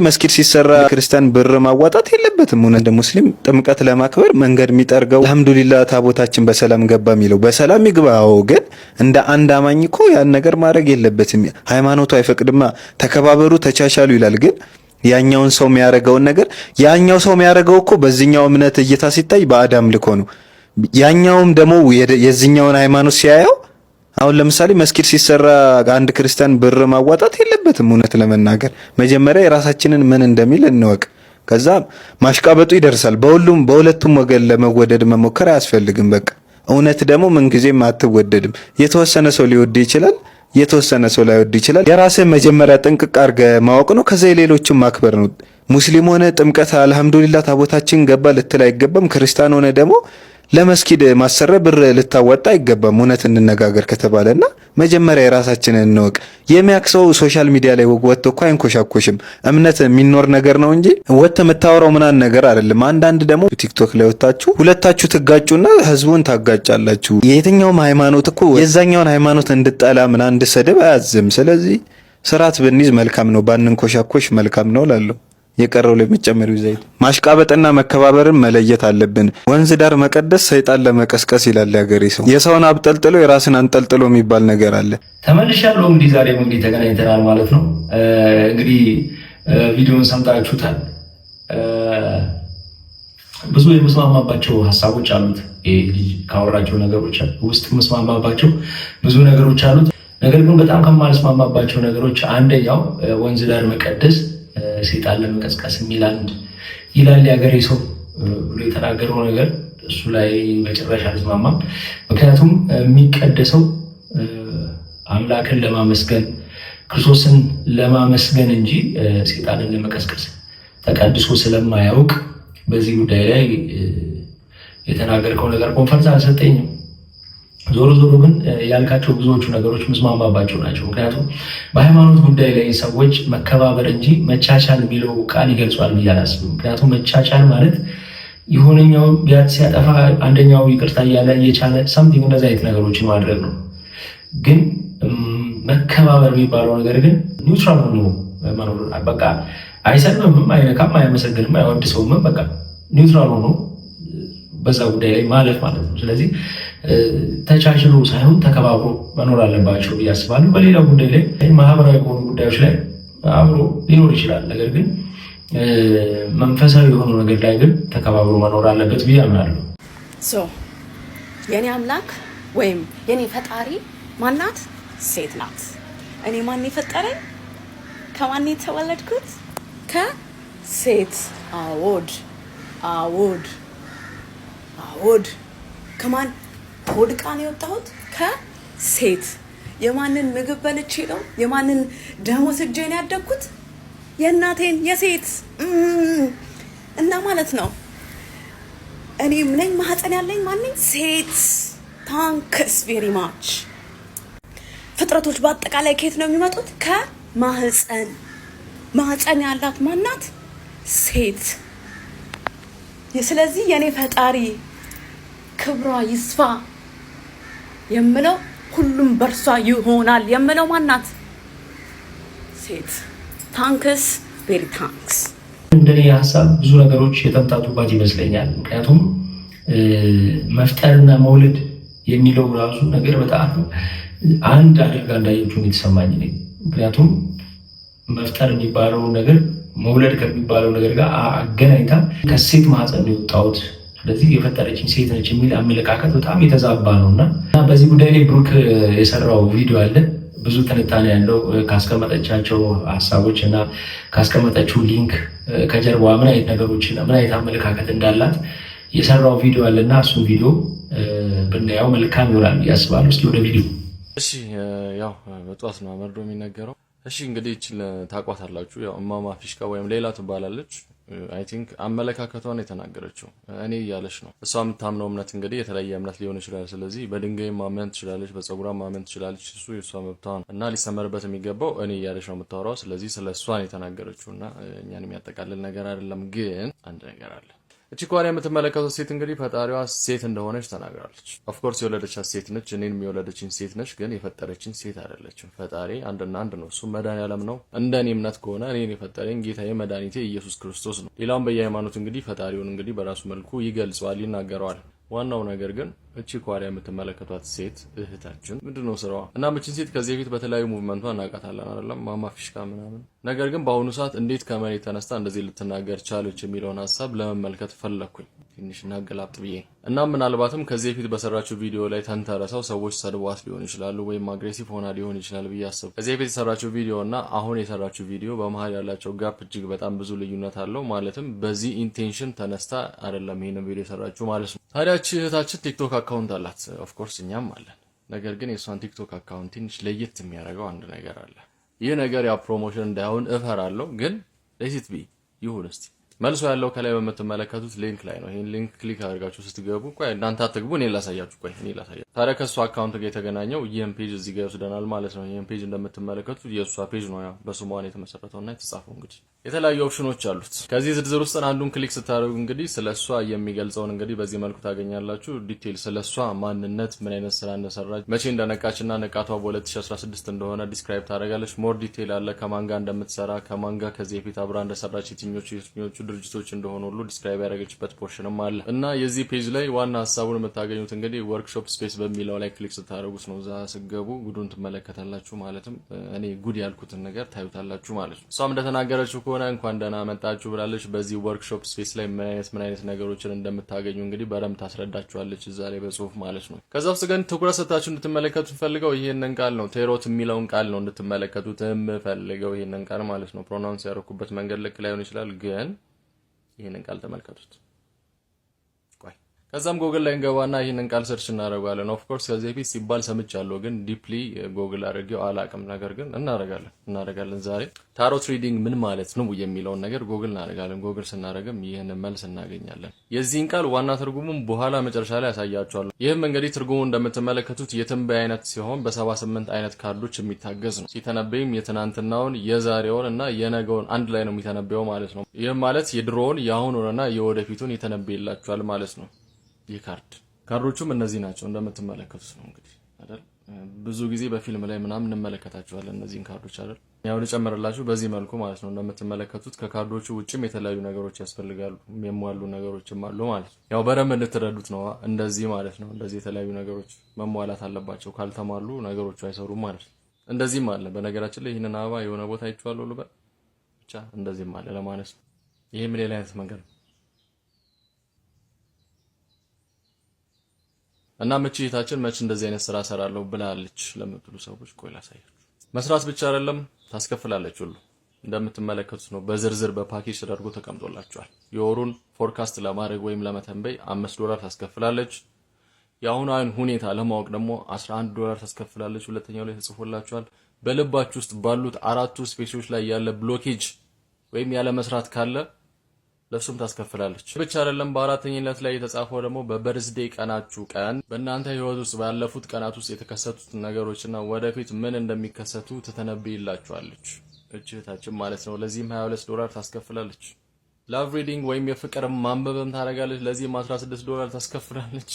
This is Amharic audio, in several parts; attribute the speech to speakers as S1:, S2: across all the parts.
S1: መስጊድ ሲሰራ ክርስቲያን ብር ማዋጣት የለበትም። እንደ ሙስሊም ጥምቀት ለማክበር መንገድ የሚጠርገው አልহামዱሊላህ ታቦታችን በሰላም ገባ የሚለው በሰላም ይግባው፣ ግን እንደ አንድ አማኝ እኮ ያን ነገር ማድረግ የለበትም። ሃይማኖቱ አይፈቅድማ። ተከባበሩ ተቻቻሉ ይላል። ግን ያኛውን ሰው የሚያረጋውን ነገር ያኛው ሰው የሚያረጋው እኮ በዚህኛው እምነት እይታ ሲታይ በአዳም ልኮ ነው። ያኛውም ደግሞ የዚህኛውን ሃይማኖት ሲያየው አሁን ለምሳሌ መስጊድ ሲሰራ አንድ ክርስቲያን ብር ማዋጣት የለበትም። እውነት ለመናገር መጀመሪያ የራሳችንን ምን እንደሚል እንወቅ፣ ከዛ ማሽቃበጡ ይደርሳል። በሁለቱም ወገን ለመወደድ መሞከር አያስፈልግም። በቃ እውነት ደግሞ ምንጊዜም አትወደድም። የተወሰነ ሰው ሊወድ ይችላል፣ የተወሰነ ሰው ላይወድ ይችላል። የራስህን መጀመሪያ ጥንቅቅ አድርገህ ማወቅ ነው፣ ከዛ የሌሎችን ማክበር ነው። ሙስሊም ሆነ ጥምቀት አልহামዱሊላህ ታቦታችን ገባ ልትል አይገባም። ክርስቲያን ሆነ ደግሞ ለመስጊድ ማሰረ ብር ልታወጣ አይገባም። እውነት እንነጋገር ከተባለና መጀመሪያ የራሳችንን እንወቅ። የሚያክሰው ሶሻል ሚዲያ ላይ ወጥቶ እኮ አይንኮሻኮሽም። እምነት የሚኖር ነገር ነው እንጂ ወጥተ የምታወራው ምናን ነገር አይደለም። አንዳንድ ደግሞ ቲክቶክ ላይ ወጣችሁ ሁለታችሁ ትጋጩና ህዝቡን ታጋጫላችሁ። የትኛውም ሃይማኖት እኮ የዛኛውን ሃይማኖት እንድጠላ ምናን እንድሰደብ አያዝም። ስለዚህ ስርዓት ብንይዝ መልካም ነው፣ ባንንኮሻኮሽ መልካም ነው እላለሁ። የቀረው ለሚጨመሩ ዘይት ማሽቃበጥና መከባበርን መለየት አለብን። ወንዝ ዳር መቀደስ ሰይጣን ለመቀስቀስ ይላል ያገሬ ሰው። የሰውን አብጠልጥሎ የራስን አንጠልጥሎ የሚባል ነገር አለ።
S2: ተመልሻለሁ። እንግዲህ ዛሬ እንግዲህ ተገናኝተናል ማለት ነው። እንግዲህ ቪዲዮውን ሰምታችሁታል። ብዙ የመስማማባቸው ሐሳቦች አሉት። ካወራቸው ነገሮች ውስጥ መስማማባቸው ብዙ ነገሮች አሉት። ነገር ግን በጣም ከማልስማማባቸው ነገሮች አንደኛው ወንዝ ዳር መቀደስ ሰይጣን ለመቀስቀስ ይላል ያገሬ ሰው ብሎ የተናገረው ነገር እሱ ላይ መጨረሻ አልስማማም። ምክንያቱም የሚቀደሰው አምላክን ለማመስገን ክርስቶስን ለማመስገን እንጂ ሰይጣንን ለመቀስቀስ ተቀድሶ ስለማያውቅ በዚህ ጉዳይ ላይ የተናገርከው ነገር ኮንፈረንስ አልሰጠኝም። ዞሮ ግን ያልካቸው ብዙዎቹ ነገሮች መስማማባቸው ናቸው። ምክንያቱም በሃይማኖት ጉዳይ ላይ ሰዎች መከባበር እንጂ መቻቻል የሚለው ቃል ይገልጿል ብዬ አላስብም። ምክንያቱም መቻቻል ማለት የሆነኛው ቢያት ሲያጠፋ አንደኛው ይቅርታ እያለ እየቻለ ሳምቲንግ እንደዛ አይነት ነገሮችን ማድረግ ነው። ግን መከባበር የሚባለው ነገር ግን ኒውትራል ሆኖ መኖር፣ በቃ አይሰድብም፣ አይነካም፣ አያመሰግንም፣ አይወድሰውም፣ በቃ ኒውትራል ሆኖ በዛ ጉዳይ ላይ ማለፍ ማለት ነው። ስለዚህ ተቻችሎ ሳይሆን ተከባብሮ መኖር አለባቸው ብዬ አስባለሁ። በሌላ ጉዳይ ላይ ማህበራዊ በሆኑ ጉዳዮች ላይ አብሮ ሊኖር ይችላል። ነገር ግን መንፈሳዊ የሆኑ ነገር ላይ ግን ተከባብሮ መኖር አለበት ብዬ አምናለሁ።
S3: የኔ አምላክ ወይም የኔ ፈጣሪ ማናት? ሴት ናት። እኔ ማን የፈጠረኝ? ከማን የተወለድኩት? ከሴት። አዎድ ከማን ወድቃ ነው የወጣሁት? ከሴት። የማንን ምግብ በልቼ ነው? የማንን ደሞዝ እጄ ነው ያደግኩት? የእናቴን የሴት እና ማለት ነው። እኔም ነኝ ማህፀን ያለኝ ማንኝ? ሴት። ታንክስ ቬሪ ማች። ፍጥረቶች በአጠቃላይ ከየት ነው የሚመጡት? ከማህፀን። ማህፀን ያላት ማናት? ሴት። ስለዚህ የኔ ፈጣሪ ክብሯ ይስፋ የምለው ሁሉም በርሷ ይሆናል የምለው ማናት? ሴት። ታንክስ ቬሪ ታንክስ።
S2: እንደኔ ሐሳብ ብዙ ነገሮች የተምታቱባት ይመስለኛል። ምክንያቱም መፍጠርና መውለድ የሚለው ራሱ ነገር በጣም አንድ አድርጋ እንዳየችው የተሰማኝ ነኝ። ምክንያቱም መፍጠር የሚባለው ነገር መውለድ ከሚባለው ነገር ጋር አገናኝታ ከሴት ማህፀን ነው የወጣሁት፣ ስለዚህ የፈጠረችኝ ሴት ነች የሚል አመለካከት በጣም የተዛባ ነውና በዚህ ጉዳይ ላይ ብሩክ የሰራው ቪዲዮ አለ። ብዙ ትንታኔ ያለው ካስቀመጠቻቸው ሐሳቦች እና ካስቀመጠችው ሊንክ ከጀርባዋ ምን አይነት ነገሮችና ምን አይነት አመለካከት እንዳላት የሰራው ቪዲዮ አለና እሱን ቪዲዮ ብናየው መልካም ይሆናል ያስባሉ። እስኪ ወደ ቪዲዮ።
S4: እሺ ያው በጧት ነው መርዶ የሚነገረው። እሺ እንግዲህ እቺን ታቋታላችሁ። ያው እማማ ፊሽካ ወይም ሌላ ትባላለች። አይ ቲንክ አመለካከቷን የተናገረችው እኔ እያለች ነው። እሷ የምታምነው እምነት እንግዲህ የተለያየ እምነት ሊሆን ይችላል። ስለዚህ በድንጋይ ማመን ትችላለች፣ በፀጉሯ ማመን ትችላለች። እሱ የሷ መብቷ ነው እና ሊሰመርበት የሚገባው እኔ እያለች ነው የምታወራው። ስለዚህ ስለ እሷን የተናገረችውና እኛን የሚያጠቃልል ነገር አይደለም። ግን አንድ ነገር አለ። እቺ ኳሪያ የምትመለከተው ሴት እንግዲህ ፈጣሪዋ ሴት እንደሆነች ተናግራለች። ኦፍኮርስ የወለደቻት ሴት ነች፣ እኔንም የወለደችኝ ሴት ነች። ግን የፈጠረችኝ ሴት አይደለችም። ፈጣሪ አንድና አንድ ነው፣ እሱ መድኃኒዓለም ነው። እንደኔ እምነት ከሆነ እኔን የፈጠረኝ ጌታዬ መድኃኒቴ ኢየሱስ ክርስቶስ ነው። ሌላውም በየሃይማኖት እንግዲህ ፈጣሪውን እንግዲህ በራሱ መልኩ ይገልጸዋል፣ ይናገረዋል። ዋናው ነገር ግን እቺ ኳሪያ የምትመለከቷት ሴት እህታችን ምንድነው ስራዋ? እና እቺን ሴት ከዚህ በፊት በተለያዩ ሙቭመንቷ እናውቃታለን አይደለም? ማማ ፊሽካ ምናምን። ነገር ግን በአሁኑ ሰዓት እንዴት ከመሬት ተነስታ እንደዚህ ልትናገር ቻለች የሚለውን ሀሳብ ለመመልከት ፈለኩኝ ትንሽ እናገላብጥ ብዬ። እና ምናልባትም ከዚህ በፊት በሰራችው ቪዲዮ ላይ ተንተረሰው ሰዎች ሰድቧት ሊሆን ይችላሉ ወይም አግሬሲቭ ሆና ሊሆን ይችላል ብዬ አሰብኩ። ከዚህ በፊት የሰራችው ቪዲዮ እና አሁን የሰራችው ቪዲዮ በመሃል ያላቸው ጋፕ እጅግ በጣም ብዙ ልዩነት አለው። ማለትም በዚህ ኢንቴንሽን ተነስታ አይደለም ይሄንን ቪዲዮ የሰራችው ማለት ነው። ታዲያ እቺ እህታችን ቲክቶክ አካውንት አላት። ኦፍ ኮርስ እኛም አለን። ነገር ግን የሷን ቲክቶክ አካውንት ትንሽ ለየት የሚያደርገው አንድ ነገር አለ። ይህ ነገር ያ ፕሮሞሽን እንዳይሆን እፈራለሁ፣ ግን ሌት ቢ ይሁን። እስቲ መልሶ ያለው ከላይ በምትመለከቱት ሊንክ ላይ ነው። ይሄን ሊንክ ክሊክ አድርጋችሁ ስትገቡ ቆይ እናንተ አትግቡ፣ እኔ ላሳያችሁ። ቆይ እኔ ላሳያችሁ። ታዲያ ከሷ አካውንት ጋር የተገናኘው ይሄን ፔጅ እዚህ ጋር ይወስደናል ማለት ነው። ይሄን ፔጅ እንደምትመለከቱት የሷ ፔጅ ነው፣ ያው በስሟ ነው የተመሰረተውና የተጻፈው። እንግዲህ የተለያዩ ኦፕሽኖች አሉት። ከዚህ ዝርዝር ውስጥ አንዱን ክሊክ ስታደርጉ እንግዲህ ስለሷ የሚገልጸውን እንግዲህ በዚህ መልኩ ታገኛላችሁ። ዲቴል ስለሷ ማንነት፣ ምን አይነት ስራ እንደሰራች፣ መቼ እንደነቃችና ንቃቷ በ2016 እንደሆነ ዲስክራይብ ታደርጋለች። ሞር ዲቴል አለ። ከማን ጋር እንደምትሰራ፣ ከማን ጋር ከዚህ በፊት አብራ እንደሰራች፣ የትኞቹ ድርጅቶች እንደሆኑ ሁሉ ዲስክራይብ ያደረገችበት ፖርሽንም አለ። እና የዚህ ፔጅ ላይ ዋና ሐሳቡን የምታገኙት እንግዲህ ወርክሾፕ ስፔስ በሚለው ላይ ክሊክ ስታደርጉት ነው። እዛ ስገቡ ጉዱን ትመለከታላችሁ። ማለትም እኔ ጉድ ያልኩትን ነገር ታዩታላችሁ ማለት ነው። እሷም እንደተናገረችው ከሆነ እንኳን ደህና መጣችሁ ብላለች። በዚህ ወርክሾፕ ስፔስ ላይ ምን አይነት ነገሮችን እንደምታገኙ እንግዲህ በደንብ ታስረዳችኋለች እዛ ላይ በጽሁፍ ማለት ነው። ከዛ ውስጥ ግን ትኩረት ሰጣችሁ እንድትመለከቱት ፈልገው ይሄንን ቃል ነው፣ ቴሮት የሚለውን ቃል ነው እንድትመለከቱት የምፈልገው። ይሄንን ቃል ማለት ነው ፕሮናውንስ ያደረኩበት መንገድ ልክ ላይሆን ይችላል፣ ግን ይሄንን ቃል ተመልከቱት። ቆይ ከዛም ጎግል ላይ እንገባና ይሄንን ቃል ሰርች እናደርጋለን። ኦፍ ኮርስ ከዚህ በፊት ሲባል ሰምቻለሁ፣ ግን ዲፕሊ ጎግል አድርጌው አላቅም። ነገር ግን እናደርጋለን ዛሬ ታሮት ሪዲንግ ምን ማለት ነው የሚለውን ነገር ጎግል እናደርጋለን። ጎግል ስናደርግም ይሄንን መልስ እናገኛለን። የዚህን ቃል ዋና ትርጉሙም በኋላ መጨረሻ ላይ ያሳያችኋለሁ። ይህም እንግዲህ ትርጉሙ እንደምትመለከቱት የትንበያ አይነት ሲሆን በ78 አይነት ካርዶች የሚታገዝ ነው። ሲተነበይም የትናንትናውን የዛሬውን እና የነገውን አንድ ላይ ነው የሚተነበየው ማለት ነው። ይህም ማለት የድሮውን የአሁኑንና የወደፊቱን የተነበየላችኋል ማለት ነው። ይህ ካርዶቹም እነዚህ ናቸው እንደምትመለከቱት ነው እንግዲህ አይደል። ብዙ ጊዜ በፊልም ላይ ምናምን እንመለከታቸዋለን እነዚህን ካርዶች አይደል። ያው ልጨምርላችሁ በዚህ መልኩ ማለት ነው። እንደምትመለከቱት ከካርዶቹ ውጭም የተለያዩ ነገሮች ያስፈልጋሉ፣ የሚሟሉ ነገሮችም አሉ ማለት ነው። ያው በደንብ እንድትረዱት ነው እንደዚህ ማለት ነው። እንደዚህ የተለያዩ ነገሮች መሟላት አለባቸው፣ ካልተሟሉ ነገሮቹ አይሰሩም ማለት ነው። እንደዚህም አለ በነገራችን ላይ ይሄንን አበባ የሆነ ቦታ አይቼዋለሁ ልበል ብቻ እንደዚህም አለ ለማለት ነው። ይሄም ሌላ አይነት መንገድ ነው። እና እህታችን መች እንደዚህ አይነት ስራ ሰራለሁ ብላለች ለምትሉ ሰዎች ቆይ ላሳያችሁ። መስራት ብቻ አይደለም ታስከፍላለች ሁሉ እንደምትመለከቱት ነው። በዝርዝር በፓኬጅ ተደርጎ ተቀምጦላችኋል። የወሩን ፎርካስት ለማድረግ ወይም ለመተንበይ $5 ታስከፍላለች። የአሁኑን ሁኔታ ለማወቅ ደግሞ $11 ታስከፍላለች። ሁለተኛው ላይ ተጽፎላችኋል። በልባችሁ ውስጥ ባሉት አራቱ ስፔሶች ላይ ያለ ብሎኬጅ ወይም ያለ መስራት ካለ ለሱም ታስከፍላለች። ብቻ አይደለም በአራተኛነት ላይ የተጻፈው ደግሞ በበርዝዴ ቀናችሁ ቀን በእናንተ ህይወት ውስጥ ባለፉት ቀናት ውስጥ የተከሰቱት ነገሮችና ወደፊት ምን እንደሚከሰቱ ትተነብይላችኋለች እህታችን ማለት ነው። ለዚህም $22 ታስከፍላለች። ላቭ ሪዲንግ ወይም የፍቅር ማንበብም ታደርጋለች። ለዚህም $16 ታስከፍላለች።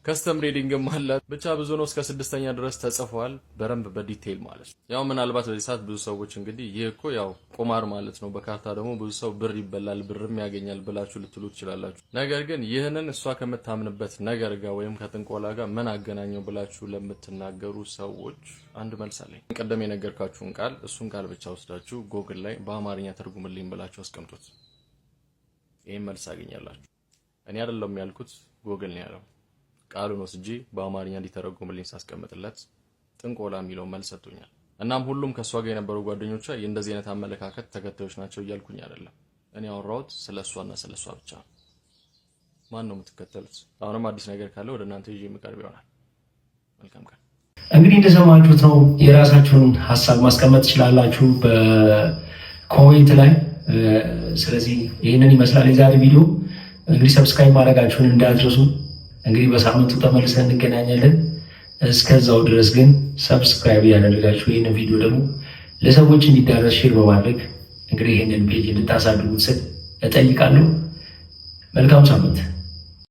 S4: ከስተም ሪዲንግም አላት። ብቻ ብዙ ነው። እስከ 6ኛ ድረስ ተጽፏል በረንብ በዲቴል ማለት ነው። ያው ምናልባት በዚህ ሰዓት ብዙ ሰዎች እንግዲህ ይሄ እኮ ያው ቁማር ማለት ነው፣ በካርታ ደግሞ ብዙ ሰው ብር ይበላል ብርም ያገኛል ብላችሁ ልትሉ ትችላላችሁ። ነገር ግን ይህንን እሷ ከምታምንበት ነገር ጋር ወይም ከጥንቆላ ጋር ምን አገናኘው ብላችሁ ለምትናገሩ ሰዎች አንድ መልስ አለኝ። ቀደም የነገርካችሁን ቃል እሱን ቃል ብቻ ወስዳችሁ ጎግል ላይ በአማርኛ ተርጉምልኝ ብላችሁ አስቀምጡት። ይሄን መልስ አገኛላችሁ። እኔ አይደለም ያልኩት ጎግል ነው ያለው። ቃሉን ወስጄ በአማርኛ እንዲተረጎምልኝ ሳስቀምጥለት ጥንቆላ የሚለው መልስ ሰጥቶኛል። እናም ሁሉም ከሷ ጋር የነበሩ ጓደኞቿ የእንደዚህ አይነት አመለካከት ተከታዮች ናቸው እያልኩኝ አይደለም። እኔ አወራሁት ስለሷና ስለሷ ብቻ። ማን ነው የምትከተሉት? አሁንም አዲስ ነገር ካለ ወደ እናንተ ይዤ የምቀርብ ይሆናል። መልካም ቀን።
S2: እንግዲህ እንደሰማችሁት ነው። የራሳችሁን ሀሳብ ማስቀመጥ ትችላላችሁ በኮሜንት ላይ። ስለዚህ ይህንን ይመስላል የዛሬ ቪዲዮ። እንግዲህ ሰብስክራይብ ማድረጋችሁን እንዳትረሱ። እንግዲህ በሳምንቱ ተመልሰን እንገናኛለን። እስከዛው ድረስ ግን ሰብስክራይብ ያደረጋችሁ ይህንን ቪዲዮ ደግሞ ለሰዎች እንዲዳረስ ሼር በማድረግ እንግዲህ ይህንን ፔጅ እንድታሳድጉት ስል እጠይቃለሁ። መልካም ሳምንት።